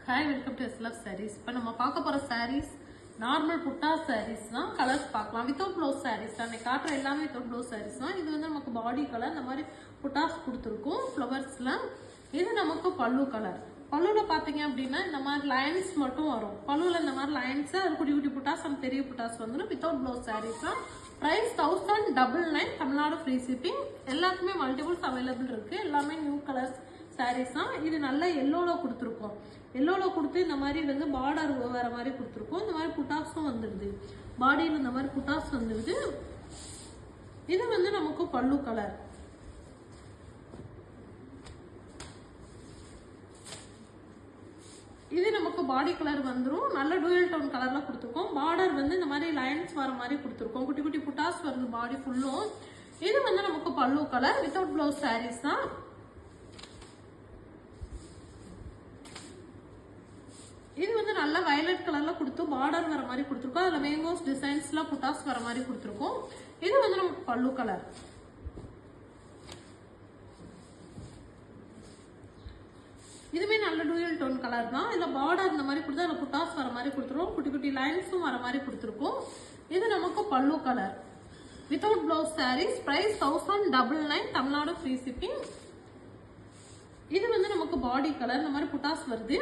Hi, welcome to எஸ்லவ் sarees. இப்போ நம்ம பார்க்க போகிற சாரீஸ் நார்மல் புட்டா சாரீஸ் தான். கலர்ஸ் பார்க்கலாம். வித்தவுட் ப்ளவுஸ் சாரீஸ் தான். இன்னைக்கு காட்டுற எல்லாமே வித்தவுட் ப்ளவுஸ் சாரீஸ் தான். இது வந்து நமக்கு பாடி கலர் இந்த மாதிரி புட்டாஸ் கொடுத்துருக்கும் ஃப்ளவர்ஸில். இது நமக்கு பல்லு கலர். பல்லுவில் பார்த்தீங்க அப்படின்னா இந்த மாதிரி லைன்ஸ் மட்டும் வரும். பல்லுவில் இந்த மாதிரி லைன்ஸ், அது குட்டி குட்டி புட்டாஸ், அந்த பெரிய புட்டாஸ் வந்துடும். வித்தவுட் ப்ளவுஸ் சாரீஸ் தான். Price 1099, Tamil Nadu free shipping. எல்லாத்துக்குமே மல்டிபிள்ஸ் அவைலபிள் இருக்குது. எல்லாமே நியூ கலர்ஸ் சாரீஸ் தான். இது நல்ல எல்லோல கொடுத்துருக்கோம். எல்லோல கொடுத்து இந்த மாதிரி வந்து பார்டர் வேற மாதிரி கொடுத்துருக்கோம். இந்த மாதிரி புட்டாஸும் வந்துடுது. பாடியில் இந்த மாதிரி புட்டாஸ் வந்துடுது. இது வந்து நமக்கு பல்லு கலர். இது நமக்கு பாடி கலர் வந்துடும். நல்ல டூயல் டோன் கலர்ல கொடுத்துருக்கோம். பார்டர் வந்து இந்த மாதிரி லைன்ஸ் வர மாதிரி கொடுத்துருக்கோம். குட்டி குட்டி புட்டாஸ் வருது பாடி ஃபுல்லும். இது வந்து நமக்கு பல்லு கலர். வித்தவுட் பிளவுஸ் சாரீஸ் தான். இது வந்து நல்ல வயலட் கலர்ல கொடுத்து பார்டர் வர மாதிரி கொடுத்துருக்கோம். அதுல மேங்கோஸ் டிசைன்ஸ்ல புட்டாஸ் வர மாதிரி கொடுத்துருக்கோம். இது வந்து நமக்கு பல்லு கலர். இதுவே நல்ல டூயல் டோன் கலர் தான். இதுல பார்டர் இந்த மாதிரி கொடுத்து அதுல புட்டாஸ் வர மாதிரி கொடுத்துருக்கோம். குட்டி குட்டி லைன்ஸும் வர மாதிரி கொடுத்துருக்கோம். இது நமக்கு பல்லு colour. Without blouse sarees. Price 1099, Tamil Nadu free shipping. இது வந்து நமக்கு பாடி கலர். இந்த மாதிரி புட்டாஸ் வருது.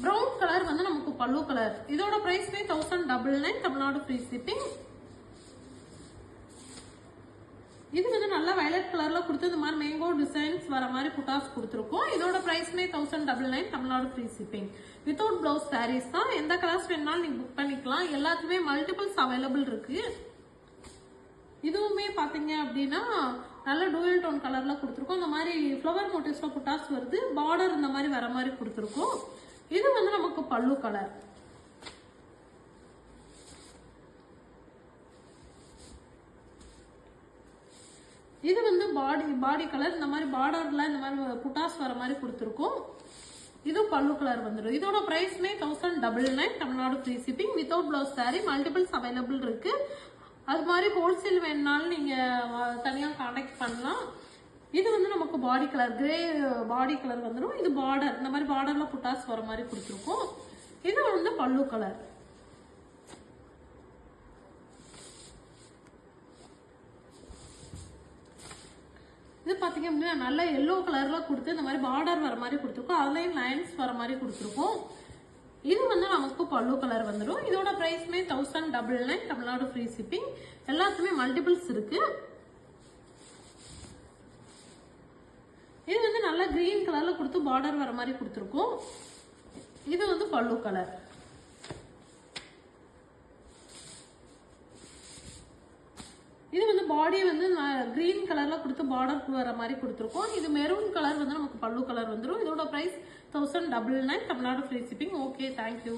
ப்ரௌன் கலர் வந்து நமக்கு பல்லு கலர். இதோட பிரைஸ் 1099, தமிழ்நாடு ஃப்ரீ ஷிப்பிங். இது வந்து நல்லா வயலட் கலர்ல கொடுத்து இந்த மாதிரி மேங்கோ டிசைன்ஸ் வர மாதிரி புட்டாஸ் கொடுத்துருக்கோம். இதோட price 1099, Tamil Nadu free shipping. Without blouse sarees தான். எந்த கலர்ஸ் வேணாலும் நீங்க புக் பண்ணிக்கலாம். எல்லாத்துக்குமே மல்டிபிள்ஸ் அவைலபிள் இருக்கு. இதுவுமே பாத்தீங்க அப்படின்னா நல்ல டூயல் டோன் கலர்ல கொடுத்துருக்கோம். இந்த மாதிரி ஃப்ளவர் மோட்டிவ்ஸ்ல புட்டாஸ் வருது. பார்டர் இந்த மாதிரி வர மாதிரி கொடுத்துருக்கோம். இது வந்து நமக்கு பல்லு கலர். இது வந்து பாடி கலர். இந்த மாதிரி பார்டர்ல இந்த மாதிரி புட்டாஸ் வர மாதிரி கொடுத்துருக்கோம். இது பல்லு கலர் வந்துடும். இதோட price 1099, Tamil Nadu free shipping. Without blouse saree. Multiples available இருக்கு. அது மாதிரி ஹோல்சேல் வேணுனாலும் நீங்க தனியா கான்டாக்ட் பண்ணலாம். இது வந்து நமக்கு பாடி கலர். கிரே பாடி கலர் வந்துடும். இது பார்டர் இந்த மாதிரி பார்டர்ல புட்டாஸ் வர மாதிரி கொடுத்துருக்கோம். இது வந்து பல்லு கலர். இது பாத்தீங்க அப்படின்னா நல்ல எல்லோ கலர்ல கொடுத்து இந்த மாதிரி பார்டர் வர மாதிரி கொடுத்துருக்கோம். அதுலயும் லைன்ஸ் வர மாதிரி கொடுத்துருக்கோம். இது வந்து நமக்கு பல்லு கலர் வந்துடும். இதோட பிரைஸ் 1099, தமிழ்நாடு ஃப்ரீ ஷிப்பிங். எல்லாத்துக்குமே மல்டிபிள்ஸ் இருக்கு. இது வந்து நல்ல கிரீன் கலர்ல கொடுத்து பார்டர் வர மாதிரி கொடுத்துருக்கோம். இது வந்து பல்லு கலர். இது வந்து பாடி வந்து கிரீன் கலர்ல கொடுத்து பார்டர் வர மாதிரி கொடுத்துருக்கோம். இது மெரூன் கலர் வந்து நமக்கு பல்லு கலர் வந்துடும். இதோட price 1099, Tamil Nadu free shipping. Okay, thank you.